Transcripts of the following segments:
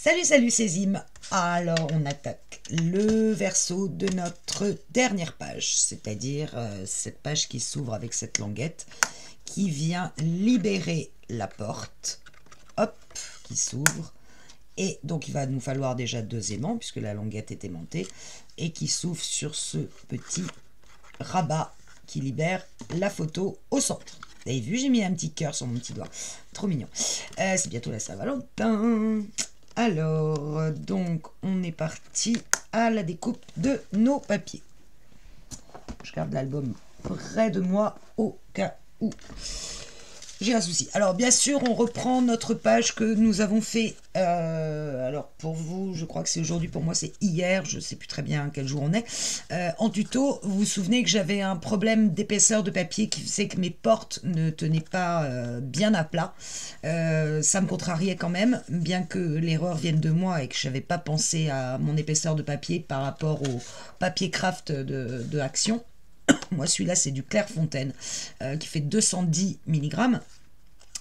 Salut, salut, c'est Zim. Alors, on attaque le verso de notre dernière page, c'est-à-dire cette page qui s'ouvre avec cette languette qui vient libérer la porte, hop, qui s'ouvre. Et donc, il va nous falloir déjà 2 aimants, puisque la languette est aimantée, et qui s'ouvre sur ce petit rabat qui libère la photo au centre. Vous avez vu, j'ai mis un petit cœur sur mon petit doigt. Trop mignon. C'est bientôt la Saint-Valentin. Alors, donc, on est parti à la découpe de nos papiers. Je garde l'album près de moi au cas où j'ai un souci. Alors, bien sûr, on reprend notre page que nous avons fait. Alors, pour vous, je crois que c'est aujourd'hui. Pour moi, c'est hier. Je ne sais plus très bien quel jour on est. En tuto, vous vous souvenez que j'avais un problème d'épaisseur de papier qui faisait que mes portes ne tenaient pas bien à plat. Ça me contrariait quand même, bien que l'erreur vienne de moi et que je n'avais pas pensé à mon épaisseur de papier par rapport au papier craft de Action. Moi, celui-là, c'est du Clairefontaine qui fait 210 mg.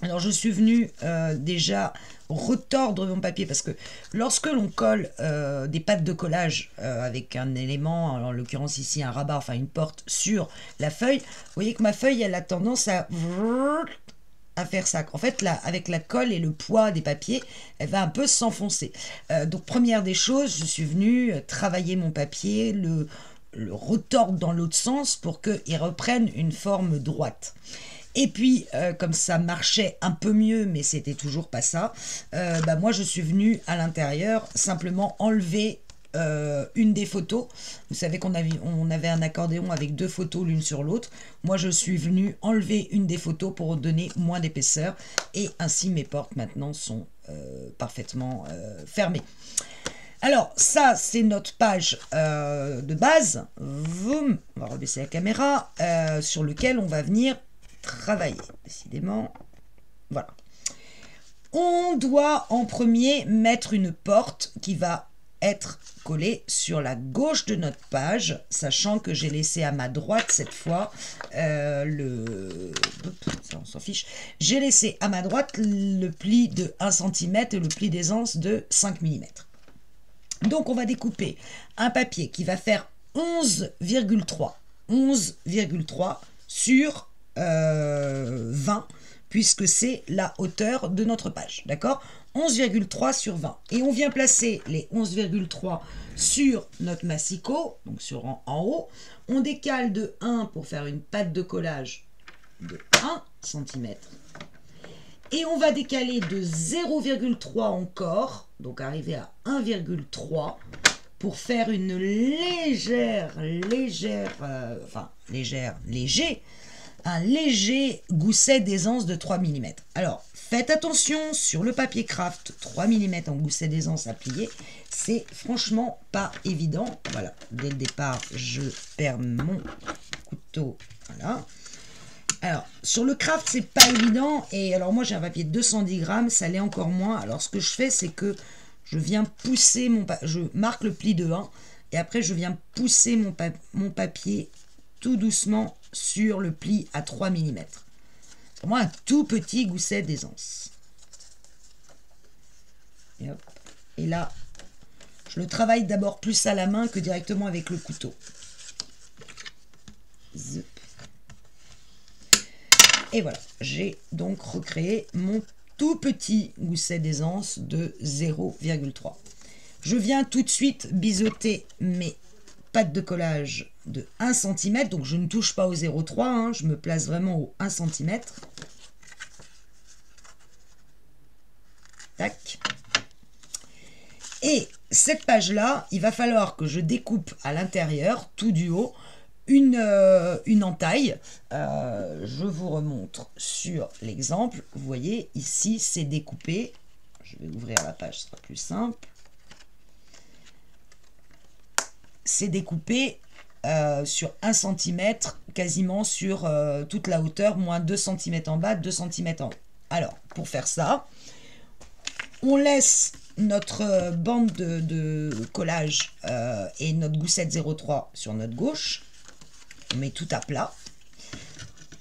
Alors, je suis venue déjà retordre mon papier parce que lorsque l'on colle des pattes de collage avec un élément, en l'occurrence ici un rabat, enfin une porte, sur la feuille, vous voyez que ma feuille, elle a tendance à faire ça. En fait, là, avec la colle et le poids des papiers, elle va un peu s'enfoncer. Donc, première des choses, je suis venue travailler mon papier, le retordre dans l'autre sens pour qu'il reprenne une forme droite. Et puis, comme ça marchait un peu mieux, mais c'était toujours pas ça, moi je suis venue à l'intérieur simplement enlever une des photos. Vous savez qu'on avait un accordéon avec 2 photos l'une sur l'autre. Moi je suis venue enlever une des photos pour donner moins d'épaisseur et ainsi mes portes maintenant sont parfaitement fermées. Alors, ça, c'est notre page de base. Vroom, on va rebaisser la caméra, sur lequel on va venir travailler. Décidément, voilà. On doit en premier mettre une porte qui va être collée sur la gauche de notre page, sachant que j'ai laissé à ma droite cette fois ça, on s'en fiche. J'ai laissé à ma droite le pli de 1 cm et le pli d'aisance de 5 mm. Donc, on va découper un papier qui va faire 11,3 sur 20, puisque c'est la hauteur de notre page, d'accord? 11,3 sur 20. Et on vient placer les 11,3 sur notre massicot, donc sur en haut. On décale de 1 pour faire une patte de collage de 1 cm. Et on va décaler de 0,3 encore, donc arriver à 1,3 pour faire une un léger gousset d'aisance de 3 mm. Alors, faites attention sur le papier craft, 3 mm en gousset d'aisance à plier, c'est franchement pas évident. Voilà, dès le départ, je perds mon couteau, voilà. Alors, sur le craft, c'est pas évident. Et alors, moi, j'ai un papier de 210 grammes, ça l'est encore moins. Alors, ce que je fais, c'est que je viens pousser je marque le pli de 1 et après, je viens pousser mon papier tout doucement sur le pli à 3 mm. C'est pour moi un tout petit gousset d'aisance. Et là, je le travaille d'abord plus à la main que directement avec le couteau. Zip. Et voilà, j'ai donc recréé mon tout petit gousset d'aisance de 0,3. Je viens tout de suite biseauter mes pattes de collage de 1 cm, donc je ne touche pas au 0,3, hein, je me place vraiment au 1 cm. Tac. Et cette page-là, il va falloir que je découpe à l'intérieur, tout du haut, une entaille. Je vous remontre sur l'exemple. Vous voyez, ici, c'est découpé. Je vais ouvrir la page, ce sera plus simple. C'est découpé sur 1 cm, quasiment sur toute la hauteur, moins 2 cm en bas, 2 cm en haut. Alors, pour faire ça, on laisse notre bande de collage et notre goussette 0,3 sur notre gauche. On met tout à plat.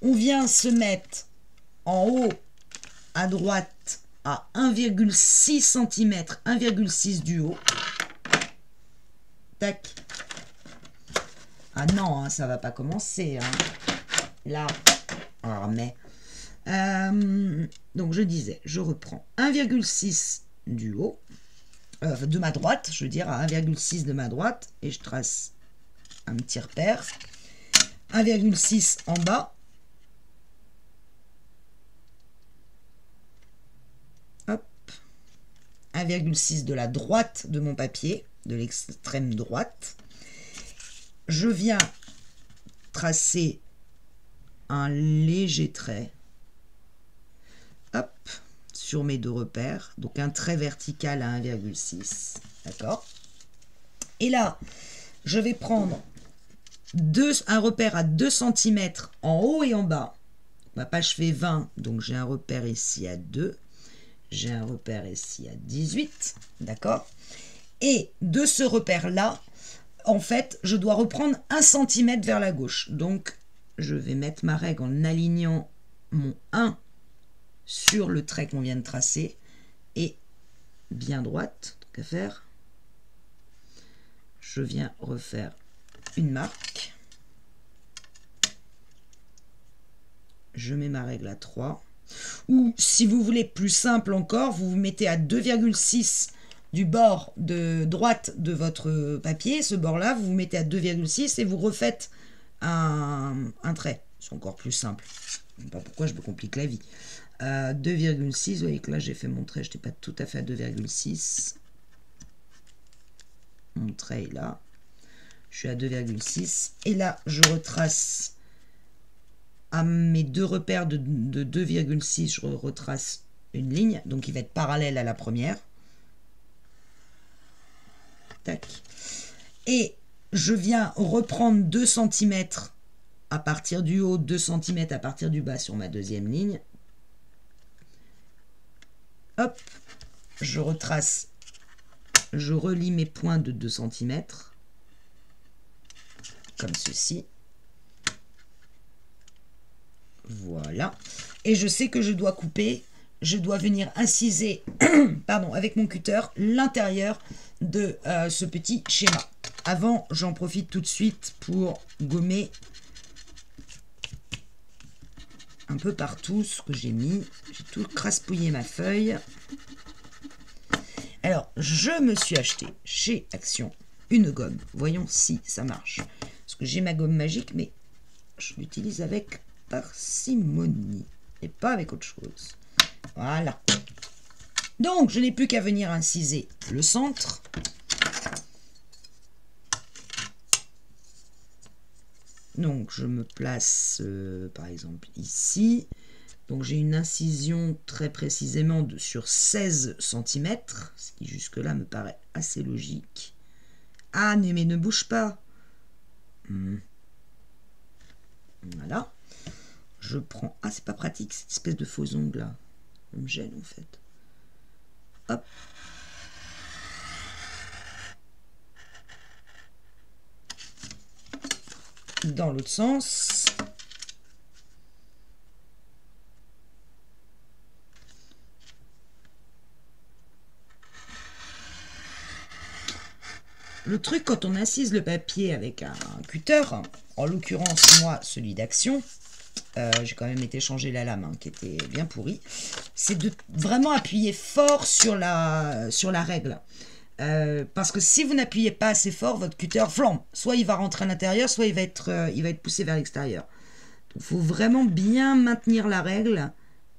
On vient se mettre en haut à droite à 1,6 cm, 1,6 du haut. Tac. Ah non, hein, ça va pas commencer. Hein. Là. Ah, mais. Donc je disais, je reprends 1,6 du haut. De ma droite, je veux dire à 1,6 de ma droite. Et je trace un petit repère. 1,6 en bas. Hop. 1,6 de la droite de mon papier, de l'extrême droite. Je viens tracer un léger trait. Hop, sur mes deux repères. Donc un trait vertical à 1,6. D'accord. Et là, je vais prendre un repère à 2 cm en haut et en bas. Ma page fait 20, donc j'ai un repère ici à 2. J'ai un repère ici à 18. D'accord. Et de ce repère-là, en fait, je dois reprendre 1 cm vers la gauche. Donc, je vais mettre ma règle en alignant mon 1 sur le trait qu'on vient de tracer. Et bien droite, tant qu'à faire, je viens refaire une marque. Je mets ma règle à 3. Ou, si vous voulez plus simple encore, vous vous mettez à 2,6 du bord de droite de votre papier, ce bord-là, vous vous mettez à 2,6 et vous refaites un trait. C'est encore plus simple. Je ne sais pas pourquoi je me complique la vie. 2,6, vous voyez que là j'ai fait mon trait, je n'étais pas tout à fait à 2,6. Mon trait est là. Je suis à 2,6. Et là, je retrace à mes deux repères de 2,6, je retrace une ligne, donc il va être parallèle à la première. Tac. Et je viens reprendre 2 cm à partir du haut, 2 cm à partir du bas sur ma deuxième ligne. Hop, je retrace, je relie mes points de 2 cm, comme ceci. Voilà. Et je sais que je dois couper, je dois venir inciser pardon, avec mon cutter l'intérieur de ce petit schéma. Avant, j'en profite tout de suite pour gommer un peu partout ce que j'ai mis. J'ai tout craspouillé ma feuille. Alors, je me suis acheté chez Action une gomme. Voyons si ça marche. Parce que j'ai ma gomme magique, mais je l'utilise avec parcimonie et pas avec autre chose. Voilà. Donc, je n'ai plus qu'à venir inciser le centre. Donc, je me place, par exemple, ici. Donc, j'ai une incision très précisément sur 16 cm, ce qui jusque-là me paraît assez logique. Ah, mais ne bouge pas. Voilà. Je prends... Ah, c'est pas pratique, cette espèce de faux ongle là. Ça me gêne, en fait. Hop. Dans l'autre sens. Le truc, quand on incise le papier avec un cutter, en l'occurrence, moi, celui d'Action, j'ai quand même été changer la lame, hein, qui était bien pourrie, c'est de vraiment appuyer fort sur la règle. Parce que si vous n'appuyez pas assez fort, votre cutter flambe. Soit il va rentrer à l'intérieur, soit il va être poussé vers l'extérieur. Il faut vraiment bien maintenir la règle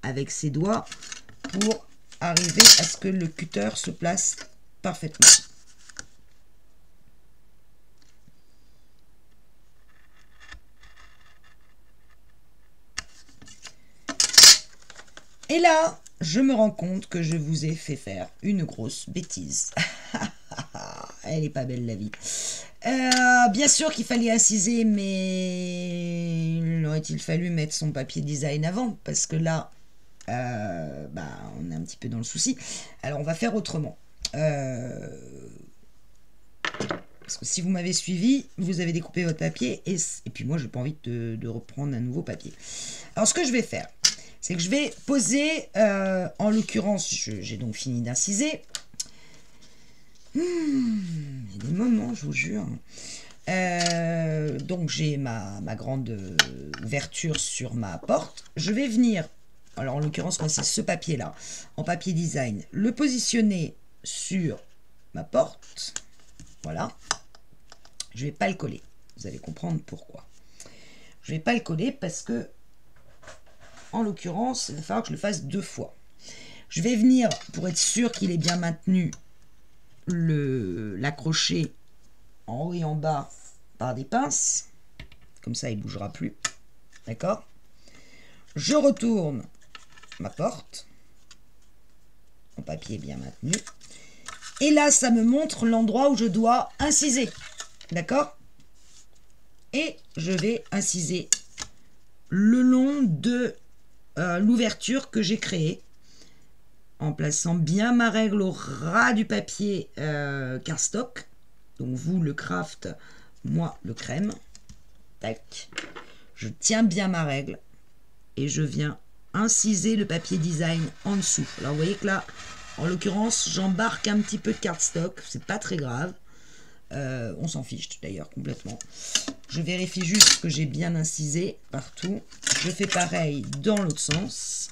avec ses doigts pour arriver à ce que le cutter se place parfaitement. Et là, je me rends compte que je vous ai fait faire une grosse bêtise. Elle est pas belle la vie. Bien sûr qu'il fallait inciser, mais il aurait-il fallu mettre son papier design avant, parce que là, on est un petit peu dans le souci. Alors, on va faire autrement. Parce que si vous m'avez suivi, vous avez découpé votre papier, et puis moi, je n'ai pas envie de reprendre un nouveau papier. Alors, ce que je vais faire, c'est que je vais poser, en l'occurrence, j'ai donc fini d'inciser. Il y a des moments, je vous jure. Donc j'ai ma grande ouverture sur ma porte. Je vais venir, alors en l'occurrence moi c'est ce papier là, en papier design, le positionner sur ma porte. Voilà. Je vais pas le coller. Vous allez comprendre pourquoi. Je vais pas le coller parce que, en l'occurrence, il va falloir que je le fasse 2 fois. Je vais venir, pour être sûr qu'il est bien maintenu, l'accrocher en haut et en bas par des pinces. Comme ça, il ne bougera plus. D'accord? Je retourne ma porte. Mon papier est bien maintenu. Et là, ça me montre l'endroit où je dois inciser. D'accord? Et je vais inciser le long de l'ouverture que j'ai créée, en plaçant bien ma règle au ras du papier cardstock. Donc vous le craft, moi le crème. Tac. Je tiens bien ma règle et je viens inciser le papier design en dessous. Alors vous voyez que là, en l'occurrence, j'embarque un petit peu de cardstock, c'est pas très grave. On s'en fiche d'ailleurs complètement. Je vérifie juste que j'ai bien incisé partout. Je fais pareil dans l'autre sens.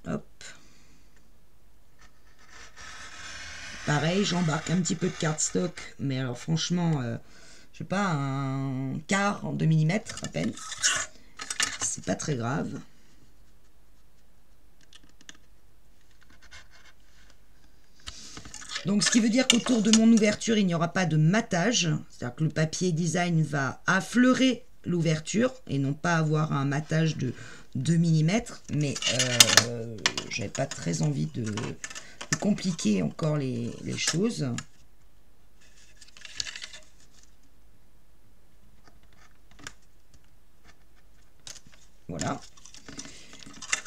Hop. Pareil, j'embarque un petit peu de cardstock, mais alors franchement, je sais pas, un quart de millimètre à peine. C'est pas très grave. Donc, ce qui veut dire qu'autour de mon ouverture, il n'y aura pas de matage. C'est-à-dire que le papier design va affleurer l'ouverture et non pas avoir un matage de 2 mm. Mais j'avais pas très envie de compliquer encore les choses. Voilà.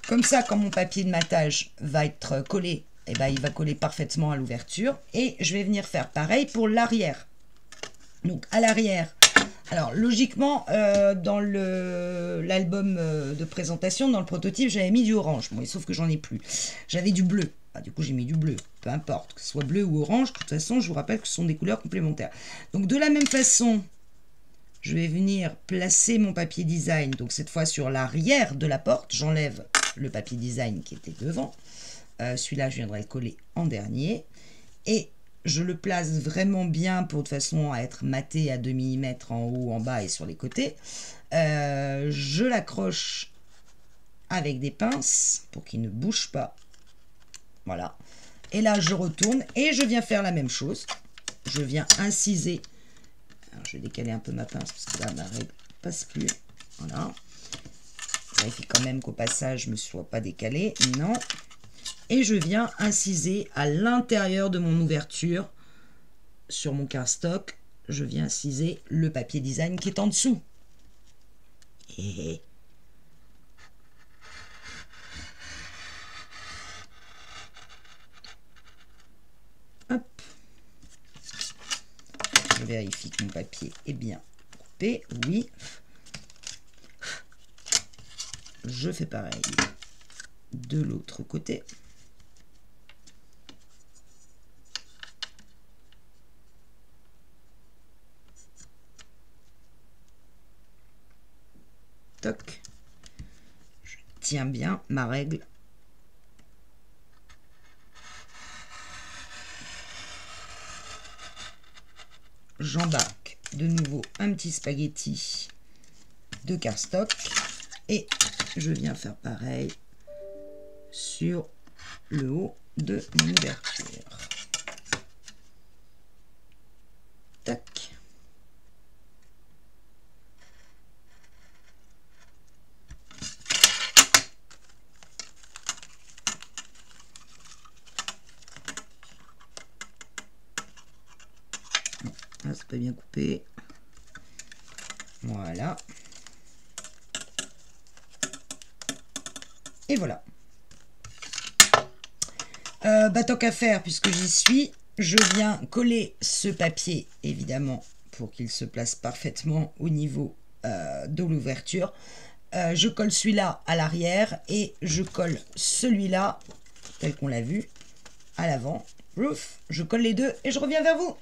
Comme ça, quand mon papier de matage va être collé, eh ben, il va coller parfaitement à l'ouverture. Et je vais venir faire pareil pour l'arrière. Donc à l'arrière, alors logiquement, dans l'album de présentation, dans le prototype, j'avais mis du orange. Bon, sauf que j'en ai plus. J'avais du bleu. Ah, du coup, j'ai mis du bleu. Peu importe, que ce soit bleu ou orange. De toute façon, je vous rappelle que ce sont des couleurs complémentaires. Donc de la même façon, je vais venir placer mon papier design. Donc cette fois sur l'arrière de la porte, j'enlève le papier design qui était devant. Celui-là, je viendrai le coller en dernier. Et je le place vraiment bien pour de façon à être maté à 2 mm en haut, en bas et sur les côtés. Je l'accroche avec des pinces pour qu'il ne bouge pas. Voilà. Et là, je retourne et je viens faire la même chose. Je viens inciser. Alors, je vais décaler un peu ma pince parce que là, ma règle ne passe plus. Voilà. Je vérifie quand même qu'au passage, je ne me sois pas décalé. Non. Et je viens inciser à l'intérieur de mon ouverture sur mon cardstock. Je viens inciser le papier design qui est en dessous. Et hop. Je vérifie que mon papier est bien coupé. Oui. Je fais pareil de l'autre côté. Toc. Je tiens bien ma règle. J'embarque de nouveau un petit spaghetti de cardstock et je viens faire pareil sur le haut de mon ouverture. Tac. Ah, c'est pas bien coupé. Voilà. Et voilà. Tant qu'à faire, puisque j'y suis, je viens coller ce papier, évidemment, pour qu'il se place parfaitement au niveau de l'ouverture. Je colle celui-là à l'arrière et je colle celui-là, tel qu'on l'a vu, à l'avant. Ouf, je colle les deux et je reviens vers vous.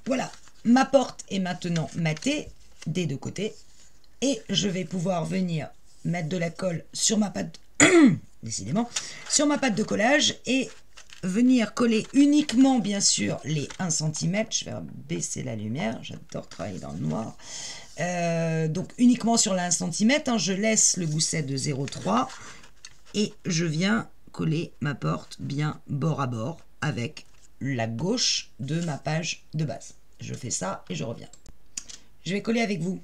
Voilà, ma porte est maintenant matée des deux côtés et je vais pouvoir venir mettre de la colle sur ma pâte, décidément, sur ma pâte de collage et venir coller uniquement, bien sûr, les 1 cm. Je vais baisser la lumière, j'adore travailler dans le noir. Donc uniquement sur la 1 cm, hein, je laisse le gousset de 0,3 et je viens coller ma porte bien bord à bord avec la gauche de ma page de base. Je fais ça et je reviens. Je vais coller avec vous.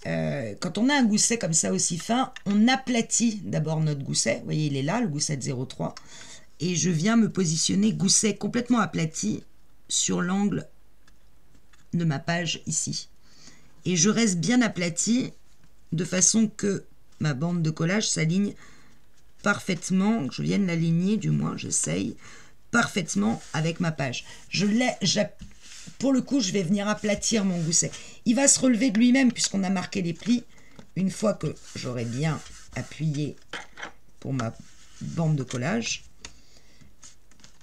Quand on a un gousset comme ça aussi fin, on aplatit d'abord notre gousset. Vous voyez, il est là, le gousset de 0,3. Et je viens me positionner gousset complètement aplati sur l'angle de ma page ici. Et je reste bien aplati de façon que ma bande de collage s'aligne parfaitement, que je vienne l'aligner, du moins j'essaye, parfaitement avec ma page. Pour le coup, je vais venir aplatir mon gousset. Il va se relever de lui-même puisqu'on a marqué les plis. Une fois que j'aurai bien appuyé pour ma bande de collage,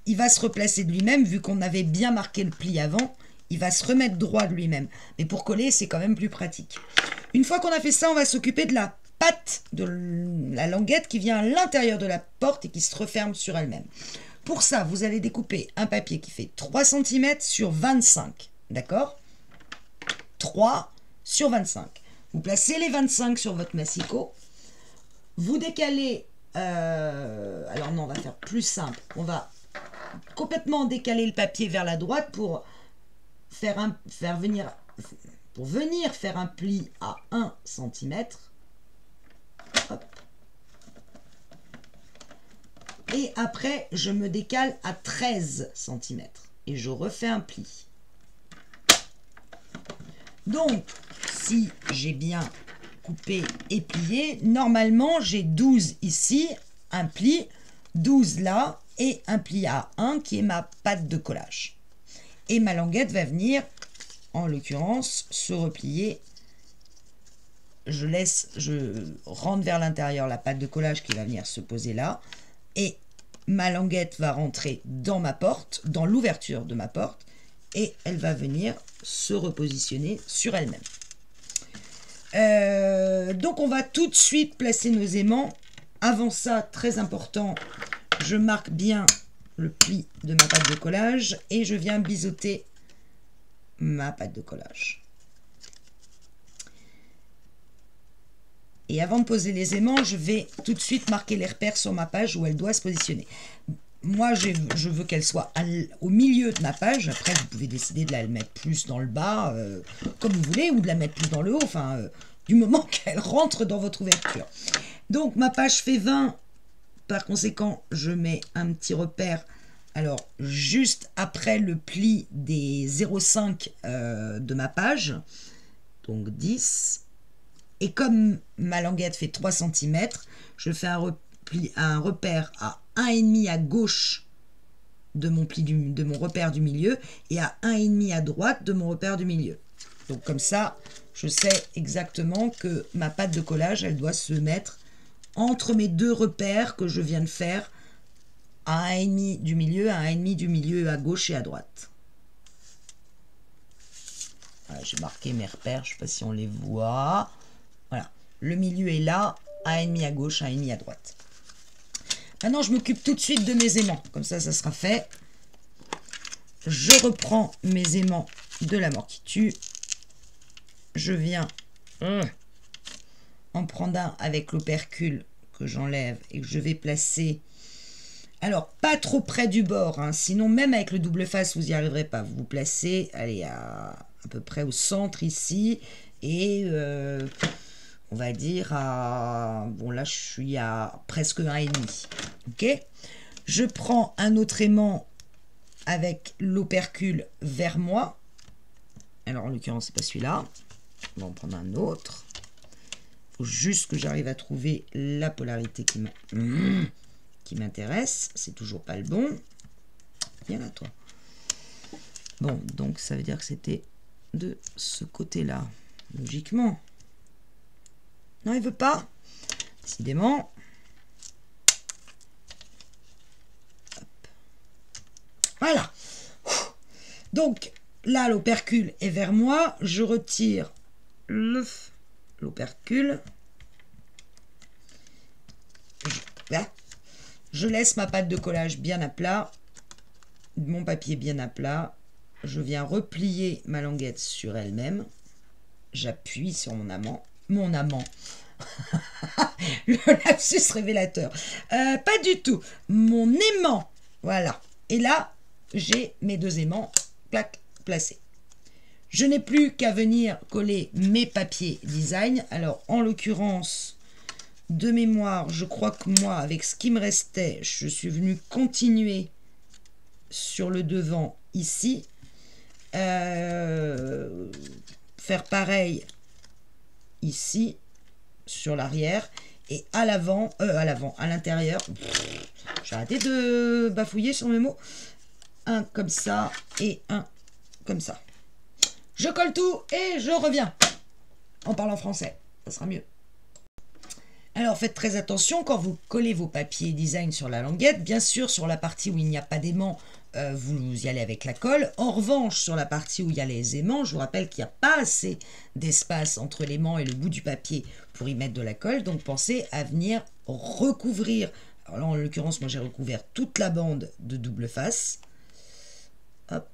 il va se replacer de lui-même vu qu'on avait bien marqué le pli avant. Il va se remettre droit de lui-même. Mais pour coller, c'est quand même plus pratique. Une fois qu'on a fait ça, on va s'occuper de la patte de la languette qui vient à l'intérieur de la porte et qui se referme sur elle-même. Pour ça, vous allez découper un papier qui fait 3 cm sur 25. D'accord? 3 sur 25. Vous placez les 25 sur votre massicot. Vous décalez... alors non, on va faire plus simple. On va complètement décaler le papier vers la droite pour venir faire un pli à 1 cm. Hop. Et après, je me décale à 13 cm. Et je refais un pli. Donc, si j'ai bien coupé et plié, normalement, j'ai 12 ici, un pli, 12 là, et un pli à 1 qui est ma pâte de collage. Et ma languette va venir, en l'occurrence, se replier. Je rentre vers l'intérieur la pâte de collage qui va venir se poser là. Et ma languette va rentrer dans ma porte, dans l'ouverture de ma porte. Et elle va venir se repositionner sur elle-même. Donc on va tout de suite placer nos aimants. Avant ça, très important, je marque bien le pli de ma pâte de collage et je viens biseauter ma pâte de collage. Et avant de poser les aimants, je vais tout de suite marquer les repères sur ma page où elle doit se positionner. Moi, je veux qu'elle soit au milieu de ma page. Après, vous pouvez décider de la mettre plus dans le bas, comme vous voulez, ou de la mettre plus dans le haut, enfin, du moment qu'elle rentre dans votre ouverture. Donc, ma page fait 20. Par conséquent, je mets un petit repère, alors, juste après le pli des 0,5 de ma page, donc 10. Et comme ma languette fait 3 cm, je fais un repère à 1,5 à gauche de mon repère du milieu et à 1,5 à droite de mon repère du milieu. Donc comme ça, je sais exactement que ma pâte de collage, elle doit se mettre entre mes deux repères que je viens de faire à 1,5 du milieu, à 1,5 du milieu à gauche et à droite. Voilà, j'ai marqué mes repères, je ne sais pas si on les voit. Voilà, le milieu est là, 1,5 à gauche, 1,5 à droite. Maintenant, je m'occupe tout de suite de mes aimants. Comme ça, ça sera fait. Je reprends mes aimants de la mort qui tue. Je viens en prendre un avec l'opercule que j'enlève et que je vais placer. Alors, pas trop près du bord, hein, sinon même avec le double face, vous n'y arriverez pas. Vous vous placez, allez, à peu près au centre ici. Et on va dire à... Bon, là, je suis à presque 1,5. Ok? Je prends un autre aimant avec l'opercule vers moi. Alors, en l'occurrence, c'est pas celui-là. On va en prendre un autre. Il faut juste que j'arrive à trouver la polarité qui m'a... qui m'intéresse. C'est toujours pas le bon. Viens là, toi. Bon, donc ça veut dire que c'était de ce côté-là. Logiquement. Non, il veut pas. Décidément. Hop. Voilà. Donc, là, l'opercule est vers moi. Je retire l'opercule. Je laisse ma pâte de collage bien à plat. Mon papier bien à plat. Je viens replier ma languette sur elle-même. J'appuie sur mon amant. Mon amant. Le lapsus révélateur. Pas du tout. Mon aimant. Voilà. Et là, j'ai mes deux aimants placés. Je n'ai plus qu'à venir coller mes papiers design. Alors, en l'occurrence, de mémoire, je crois que moi, avec ce qui me restait, je suis venu continuer sur le devant ici. Faire pareil ici sur l'arrière et à l'avant, à l'intérieur. J'ai arrêté de bafouiller sur mes mots. Un comme ça et un comme ça. Je colle tout et je reviens en parlant français. Ça sera mieux. Alors faites très attention quand vous collez vos papiers design sur la languette. Bien sûr, sur la partie où il n'y a pas d'aimant, vous y allez avec la colle. En revanche, sur la partie où il y a les aimants, je vous rappelle qu'il n'y a pas assez d'espace entre l'aimant et le bout du papier pour y mettre de la colle. Donc pensez à venir recouvrir. Alors là, en l'occurrence, moi j'ai recouvert toute la bande de double face. Hop.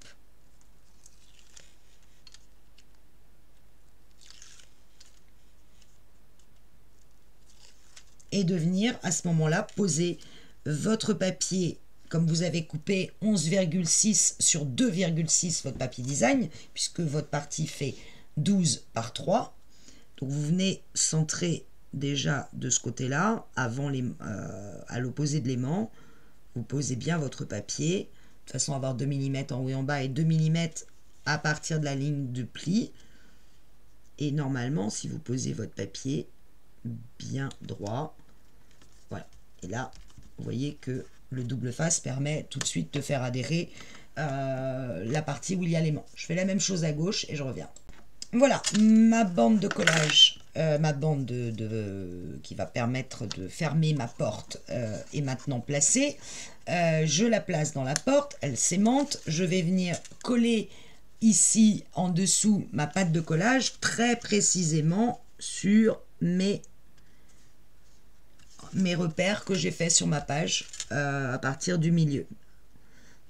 Et de venir à ce moment-là poser votre papier, comme vous avez coupé 11,6 sur 2,6 votre papier design, puisque votre partie fait 12 par 3. Donc vous venez centrer déjà de ce côté-là, avant à l'opposé de l'aimant. Vous posez bien votre papier, de toute façon avoir 2 mm en haut et en bas et 2 mm à partir de la ligne de pli. Et normalement, si vous posez votre papier bien droit, voilà, et là vous voyez que le double face permet tout de suite de faire adhérer la partie où il y a l'aimant. Je fais la même chose à gauche et je reviens. Voilà, ma bande de collage, ma bande qui va permettre de fermer ma porte est maintenant placée. Je la place dans la porte, elle s'aimante. Je vais venir coller ici en dessous ma pâte de collage très précisément sur mes repères que j'ai fait sur ma page à partir du milieu.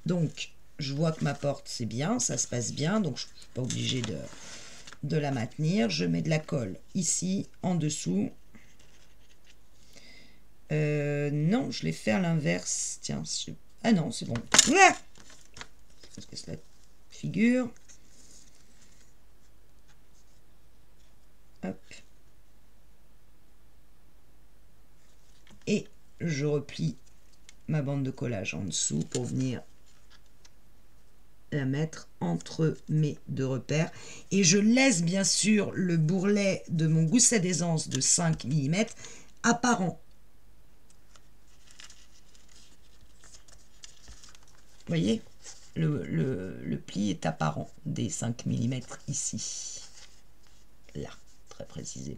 Donc je vois que ma porte c'est bien, ça se passe bien, donc je ne suis pas obligée de la maintenir. Je mets de la colle ici en dessous. Non, je l'ai fait à l'inverse. Tiens, ah non, c'est bon. Ouais, parce que c'est la figure. Hop. Et je replie ma bande de collage en dessous pour venir la mettre entre mes deux repères. Et je laisse bien sûr le bourrelet de mon gousset d'aisance de 5 mm apparent. Vous voyez, le pli est apparent des 5 mm ici. Là, très précisément.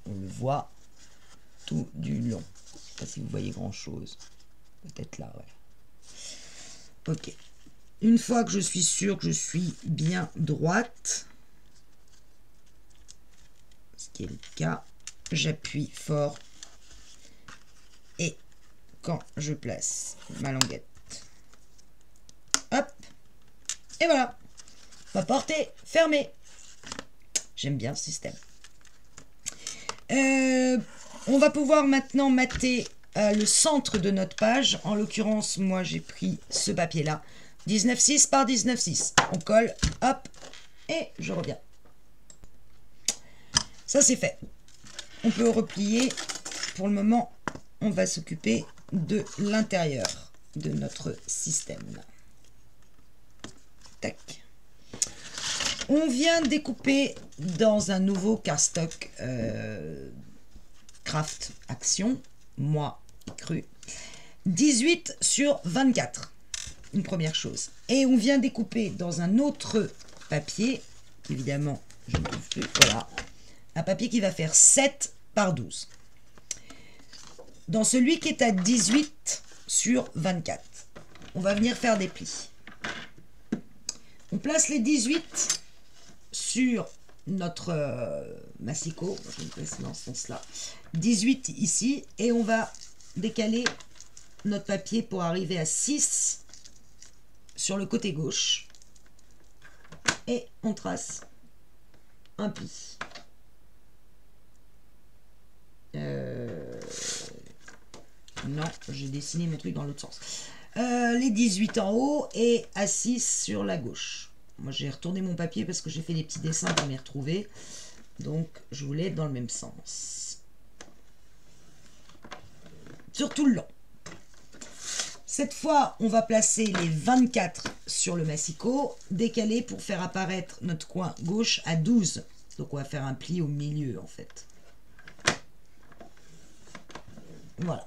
On le voit tout du long. Je ne sais pas si vous voyez grand chose. Peut-être là, ouais. Ok. Une fois que je suis sûre que je suis bien droite, ce qui est le cas, j'appuie fort. Et quand je place ma languette, hop, et voilà, ma porte est fermée. J'aime bien ce système. On va pouvoir maintenant mater le centre de notre page. En l'occurrence, moi j'ai pris ce papier-là, 19,6 par 19,6. On colle, hop, et je reviens. Ça c'est fait. On peut replier. Pour le moment, on va s'occuper de l'intérieur de notre système. Tac. On vient découper dans un nouveau cardstock Craft Action, moi cru. 18 sur 24, une première chose. Et on vient découper dans un autre papier, évidemment, je ne trouve plus, voilà, un papier qui va faire 7 par 12. Dans celui qui est à 18 sur 24, on va venir faire des plis. On place les 18 sur notre massicot, je vais me placer dans ce sens-là, 18 ici, et on va décaler notre papier pour arriver à 6 sur le côté gauche, et on trace un pli. Non, j'ai dessiné mon truc dans l'autre sens. Les 18 en haut et à 6 sur la gauche. Moi, j'ai retourné mon papier parce que j'ai fait des petits dessins pour m'y retrouver. Donc, je voulais être dans le même sens. Sur tout le long. Cette fois, on va placer les 24 sur le massicot, décalé pour faire apparaître notre coin gauche à 12. Donc, on va faire un pli au milieu, en fait. Voilà.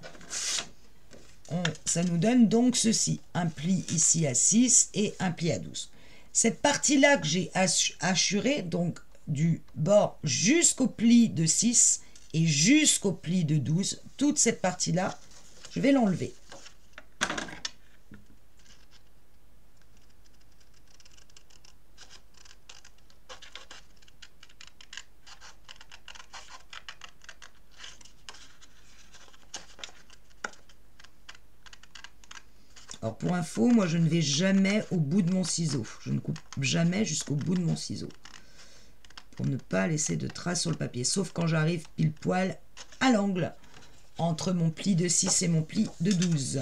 Ça nous donne donc ceci. Un pli ici à 6 et un pli à 12. Cette partie-là que j'ai hachurée, donc du bord jusqu'au pli de 6 et jusqu'au pli de 12, toute cette partie-là, je vais l'enlever. Alors pour info, moi je ne vais jamais au bout de mon ciseau. Je ne coupe jamais jusqu'au bout de mon ciseau. Pour ne pas laisser de traces sur le papier. Sauf quand j'arrive pile poil à l'angle entre mon pli de 6 et mon pli de 12.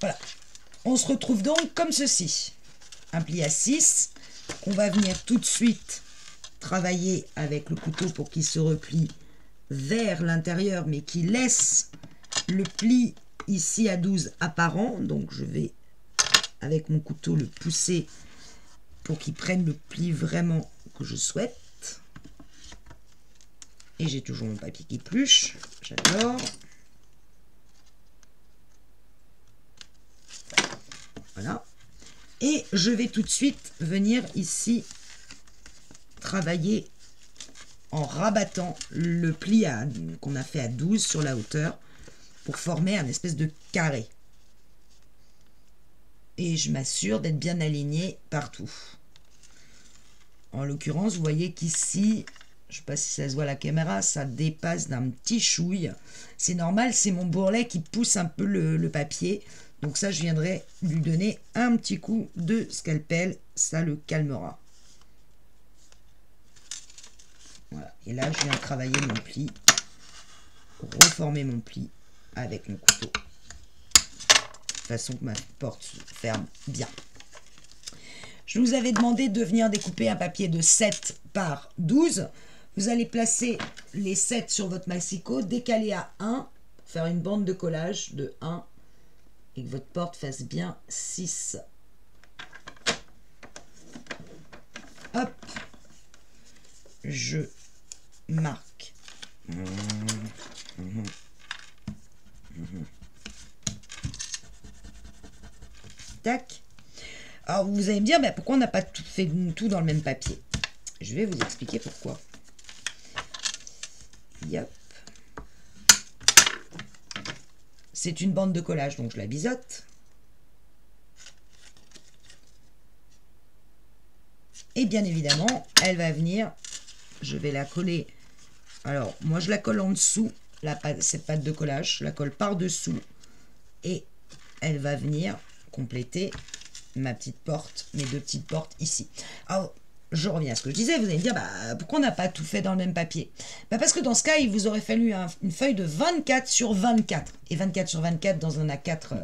Voilà. On se retrouve donc comme ceci. Un pli à 6. On va venir tout de suite travailler avec le couteau pour qu'il se replie vers l'intérieur, mais qui laisse le pli ici à 12 apparent. Donc je vais, avec mon couteau, le pousser pour qu'il prenne le pli vraiment que je souhaite. Et j'ai toujours mon papier qui pluche. J'adore. Voilà. Et je vais tout de suite venir ici travailler en rabattant le pli qu'on a fait à 12 sur la hauteur pour former un espèce de carré. Et je m'assure d'être bien aligné partout. En l'occurrence, vous voyez qu'ici, je ne sais pas si ça se voit à la caméra, ça dépasse d'un petit chouille. C'est normal, c'est mon bourrelet qui pousse un peu le papier. Donc ça, je viendrai lui donner un petit coup de scalpel, ça le calmera. Voilà, et là, je viens travailler mon pli, reformer mon pli avec mon couteau, de façon que ma porte se ferme bien. Je vous avais demandé de venir découper un papier de 7 par 12. Vous allez placer les 7 sur votre massicot, décaler à 1, faire une bande de collage de 1, et que votre porte fasse bien 6. Hop, je marque. Tac. Alors vous allez me dire, pourquoi on n'a pas fait tout dans le même papier? Je vais vous expliquer pourquoi. Yep. C'est une bande de collage, donc je la biseaute. Et bien évidemment, elle va venir, je vais la coller. Alors, moi je la colle en dessous, cette pâte de collage, je la colle par-dessous. Et elle va venir compléter ma petite porte, mes deux petites portes ici. Alors, je reviens à ce que je disais, vous allez me dire, pourquoi on n'a pas tout fait dans le même papier? Parce que dans ce cas, il vous aurait fallu une feuille de 24 sur 24. Et 24 sur 24 dans un A4, vous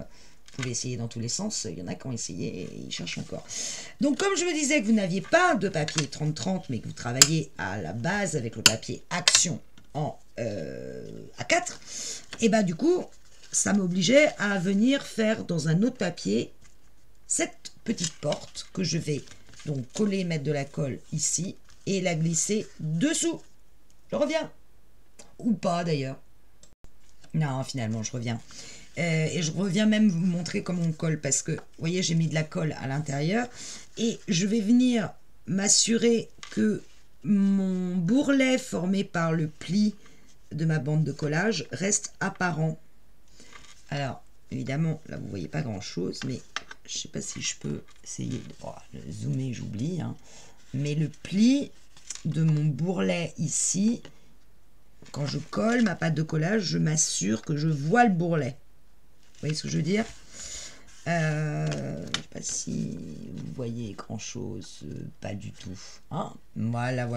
pouvez essayer dans tous les sens. Il y en a qui ont essayé et ils cherchent encore. Donc, comme je me disais que vous n'aviez pas de papier 30-30, mais que vous travaillez à la base avec le papier Action en A4, et du coup, ça m'obligeait à venir faire dans un autre papier cette petite porte que je vais donc coller, mettre de la colle ici et la glisser dessous. Je reviens. Ou pas d'ailleurs. Non, finalement, je reviens. Et je reviens même vous montrer comment on colle parce que, vous voyez, j'ai mis de la colle à l'intérieur et je vais venir m'assurer que mon bourrelet formé par le pli de ma bande de collage reste apparent. Alors, évidemment, là, vous voyez pas grand-chose, mais je sais pas si je peux essayer de zoomer, j'oublie. Hein. Mais le pli de mon bourrelet ici, quand je colle ma pâte de collage, je m'assure que je vois le bourrelet. Vous voyez ce que je veux dire? Je ne sais pas si vous voyez grand-chose, pas du tout. Hein, voilà.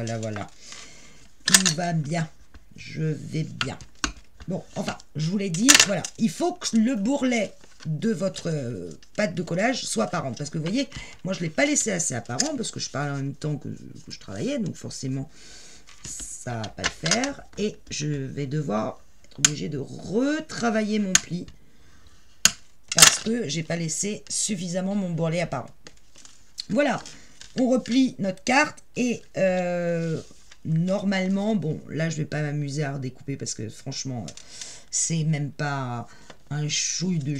Tout va bien. Je vais bien. Bon, enfin, je vous l'ai dit, voilà. Il faut que le bourrelet de votre pâte de collage soit apparent. Parce que vous voyez, moi, je ne l'ai pas laissé assez apparent parce que je parle en même temps que je travaillais. Donc, forcément, ça ne va pas le faire. Et je vais devoir être obligé de retravailler mon pli. Parce que j'ai pas laissé suffisamment mon bourrelet apparent. Voilà, on replie notre carte et normalement, bon, là je vais pas m'amuser à redécouper parce que franchement, c'est même pas un chouille de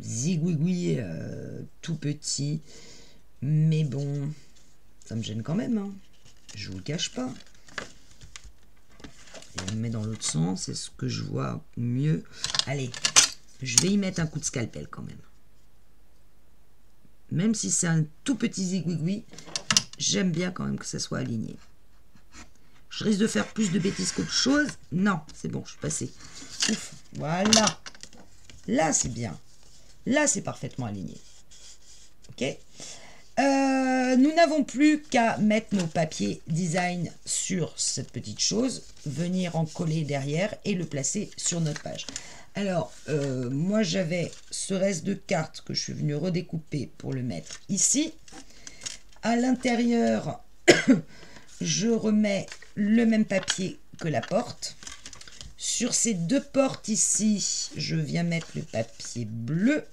zigouigoui tout petit. Mais bon, ça me gêne quand même, hein. Je vous le cache pas. Et on met dans l'autre sens, c'est ce que je vois mieux. Allez, je vais y mettre un coup de scalpel quand même. Même si c'est un tout petit zigouigoui, j'aime bien quand même que ça soit aligné. Je risque de faire plus de bêtises qu'autre chose. Non, c'est bon, je suis passée. Ouf, voilà. Là, c'est bien. Là, c'est parfaitement aligné. Ok. Nous n'avons plus qu'à mettre nos papiers design sur cette petite chose, venir en coller derrière et le placer sur notre page. Alors, moi j'avais ce reste de carte que je suis venue redécouper pour le mettre ici. À l'intérieur, je remets le même papier que la porte. Sur ces deux portes ici, je viens mettre le papier bleu.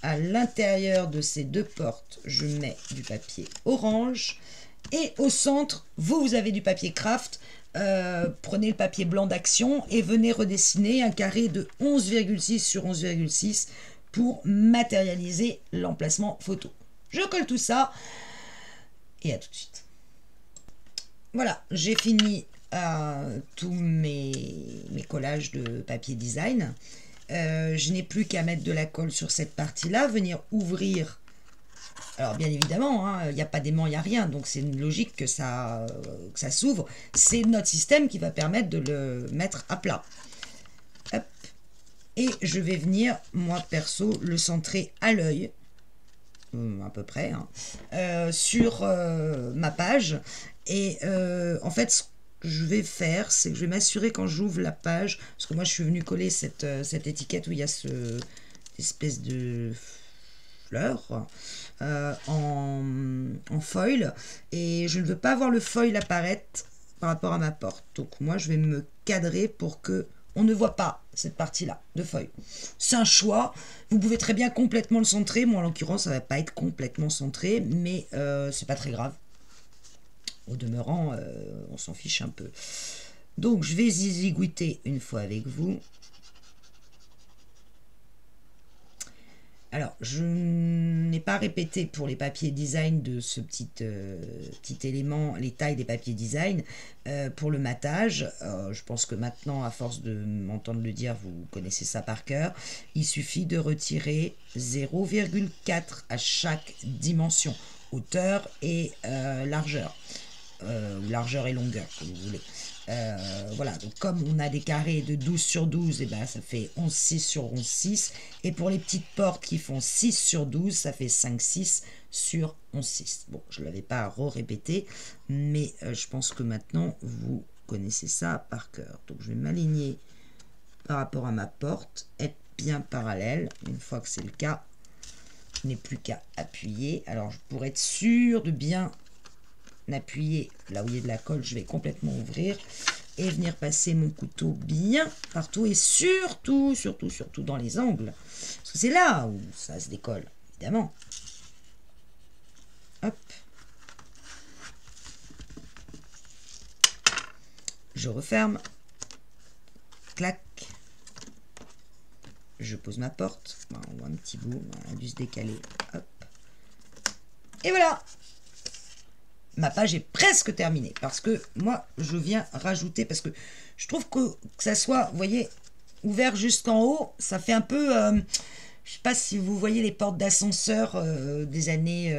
À l'intérieur de ces deux portes, je mets du papier orange. Et au centre, vous avez du papier craft. Prenez le papier blanc d'Action et venez redessiner un carré de 11,6 sur 11,6 pour matérialiser l'emplacement photo. Je colle tout ça et à tout de suite. Voilà, j'ai fini tous mes collages de papier design. Je n'ai plus qu'à mettre de la colle sur cette partie-là, venir ouvrir. Alors bien évidemment, il n'y a pas d'aimant, il n'y a rien, donc c'est une logique que ça s'ouvre. C'est notre système qui va permettre de le mettre à plat. Hop. Et je vais venir, moi perso, le centrer à l'œil, à peu près, sur ma page. Et en fait, ce que je vais faire, c'est que je vais m'assurer quand j'ouvre la page, parce que moi je suis venue coller cette étiquette où il y a cette espèce de fleur en foil, et je ne veux pas voir le foil apparaître par rapport à ma porte. Donc moi je vais me cadrer pour que on ne voit pas cette partie-là de foil. C'est un choix. Vous pouvez très bien complètement le centrer. Moi en l'occurrence ça va pas être complètement centré, mais c'est pas très grave. Au demeurant, on s'en fiche un peu. Donc, je vais zigouiter une fois avec vous. Alors, je n'ai pas répété pour les papiers design de ce petit élément, les tailles des papiers design. Pour le matage, je pense que maintenant, à force de m'entendre le dire, vous connaissez ça par cœur. Il suffit de retirer 0,4 à chaque dimension, hauteur et largeur. Largeur et longueur, comme vous voulez. Voilà, donc comme on a des carrés de 12 sur 12, et ben ça fait 11,6 sur 11,6. Et pour les petites portes qui font 6 sur 12, ça fait 5,6 sur 11,6. Bon, je ne l'avais pas répété, mais je pense que maintenant, vous connaissez ça par cœur. Donc, je vais m'aligner par rapport à ma porte, être bien parallèle. Une fois que c'est le cas, je n'ai plus qu'à appuyer. Alors, pour être sûr de bien appuyer là où il y a de la colle, je vais complètement ouvrir. et venir passer mon couteau bien partout et surtout dans les angles. Parce que c'est là où ça se décolle, évidemment. Hop. Je referme. Clac. Je pose ma porte. On voit un petit bout. On a dû se décaler. Hop. Et voilà. Ma page est presque terminée. Parce que moi, je viens rajouter. Parce que je trouve que ça soit, vous voyez, ouvert jusqu'en haut. Ça fait un peu... je sais pas si vous voyez les portes d'ascenseur des années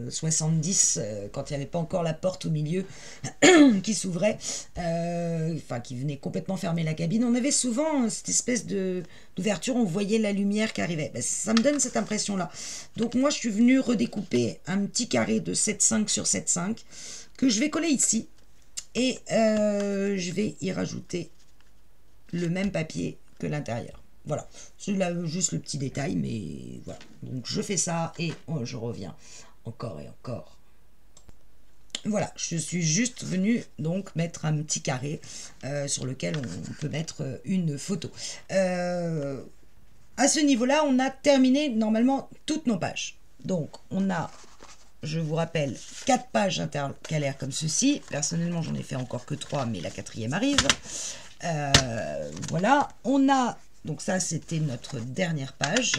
70, quand il n'y avait pas encore la porte au milieu qui s'ouvrait, enfin qui venait complètement fermer la cabine. On avait souvent cette espèce d'ouverture, on voyait la lumière qui arrivait. Ben, ça me donne cette impression-là. Donc moi, je suis venue redécouper un petit carré de 7,5 sur 7,5 que je vais coller ici. Et je vais y rajouter le même papier que l'intérieur. Voilà, c'est là juste le petit détail, mais voilà. Donc je fais ça et je reviens encore et encore. Voilà, je suis juste venue donc mettre un petit carré sur lequel on peut mettre une photo. À ce niveau-là, on a terminé normalement toutes nos pages. Donc on a, je vous rappelle, 4 pages intercalaires comme ceci. Personnellement, j'en ai fait encore que 3, mais la 4e arrive. Voilà, on a... Donc ça, c'était notre dernière page.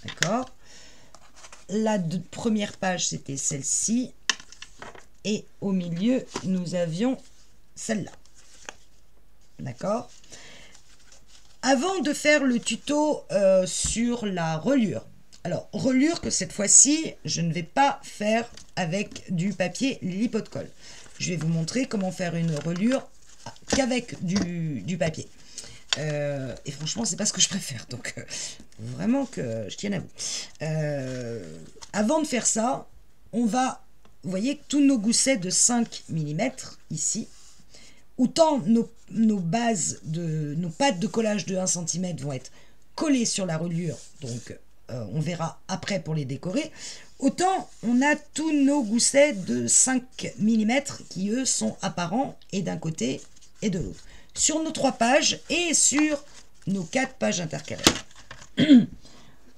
D'accord. La première page, c'était celle-ci. Et au milieu, nous avions celle-là. D'accord. Avant de faire le tuto sur la reliure. Alors, reliure que cette fois-ci, je ne vais pas faire avec du papier Lilliput Colle. Je vais vous montrer comment faire une reliure qu'avec du papier. Et franchement, c'est pas ce que je préfère. Donc, vraiment que je tienne à vous. Avant de faire ça, on va, vous voyez, tous nos goussets de 5 mm ici, autant nos bases, nos pattes de collage de 1 cm vont être collées sur la reliure. Donc, on verra après pour les décorer. Autant on a tous nos goussets de 5 mm qui, eux, sont apparents et d'un côté et de l'autre. Sur nos 3 pages et sur nos 4 pages intercalaires.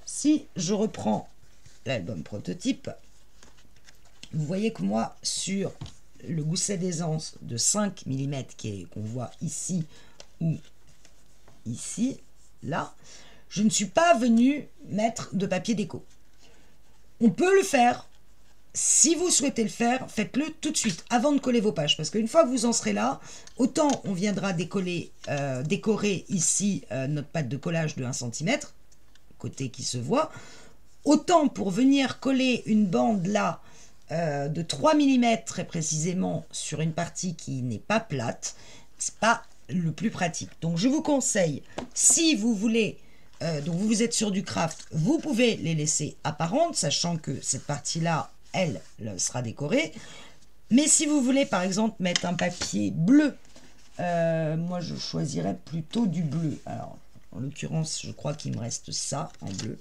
Si je reprends l'album prototype, vous voyez que moi, sur le gousset d'aisance de 5 mm qu'on voit ici ou ici, là, je ne suis pas venue mettre de papier déco. On peut le faire. Si vous souhaitez le faire, faites-le tout de suite, avant de coller vos pages. Parce qu'une fois que vous en serez là, autant on viendra décorer ici notre patte de collage de 1 cm, côté qui se voit, autant pour venir coller une bande là, de 3 mm très précisément, sur une partie qui n'est pas plate, c'est pas le plus pratique. Donc je vous conseille, si vous voulez... donc vous êtes sur du craft, vous pouvez les laisser apparentes, sachant que cette partie-là, elle sera décorée. Mais si vous voulez, par exemple, mettre un papier bleu, moi, je choisirais plutôt du bleu. Alors, en l'occurrence, je crois qu'il me reste ça en bleu.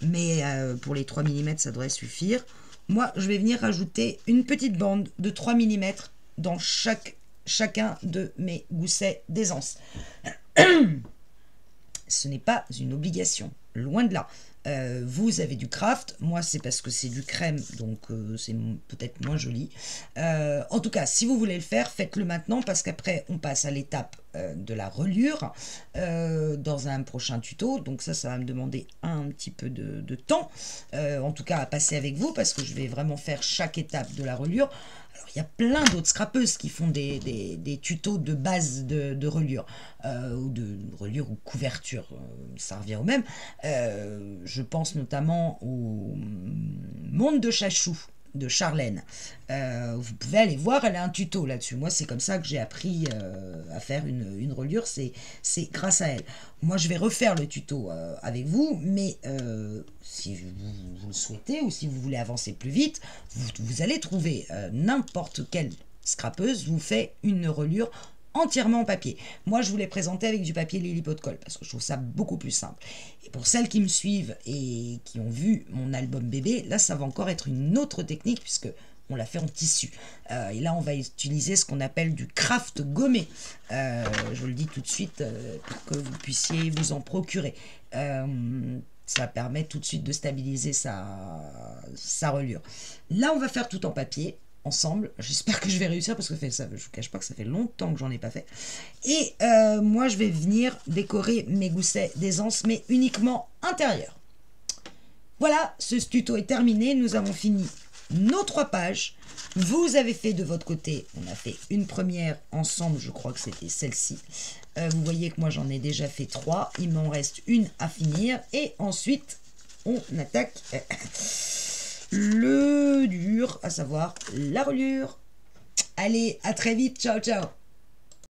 Mais pour les 3 mm, ça devrait suffire. Moi, je vais venir rajouter une petite bande de 3 mm dans chacun de mes goussets d'aisance. Ce n'est pas une obligation, loin de là. Vous avez du craft, moi c'est parce que c'est du crème, donc c'est peut-être moins joli. En tout cas, si vous voulez le faire, faites-le maintenant, parce qu'après on passe à l'étape de la reliure dans un prochain tuto. Donc ça va me demander un petit peu de temps, en tout cas à passer avec vous, parce que je vais vraiment faire chaque étape de la reliure. Alors, il y a plein d'autres scrapeuses qui font des tutos de base de reliure, ou de reliure ou couverture, ça revient au même. Je pense notamment au Monde de Chachou de Charlène. Vous pouvez aller voir, elle a un tuto là-dessus. Moi, c'est comme ça que j'ai appris à faire une reliure, c'est grâce à elle. Moi, je vais refaire le tuto avec vous, mais si vous le souhaitez ou si vous voulez avancer plus vite, vous allez trouver n'importe quelle scrapeuse vous fait une reliure entièrement en papier. Moi, je vous l'ai présenté avec du papier Lilliput Colle parce que je trouve ça beaucoup plus simple. Et pour celles qui me suivent et qui ont vu mon album bébé, là, ça va encore être une autre technique puisque on l'a fait en tissu. Et là, on va utiliser ce qu'on appelle du craft gommé. Je le dis tout de suite pour que vous puissiez vous en procurer. Ça permet tout de suite de stabiliser sa reliure. Là, on va faire tout en papier ensemble. J'espère que je vais réussir parce que ça, je vous cache pas que ça fait longtemps que j'en ai pas fait. Et moi, je vais venir décorer mes goussets d'aisance, mais uniquement intérieur. Voilà, ce tuto est terminé. Nous avons fini nos 3 pages. Vous avez fait de votre côté, on a fait une première ensemble, je crois que c'était celle-ci. Vous voyez que moi j'en ai déjà fait 3, il m'en reste une à finir. Et ensuite, on attaque le dur, à savoir la reliure. Allez, à très vite, ciao ciao.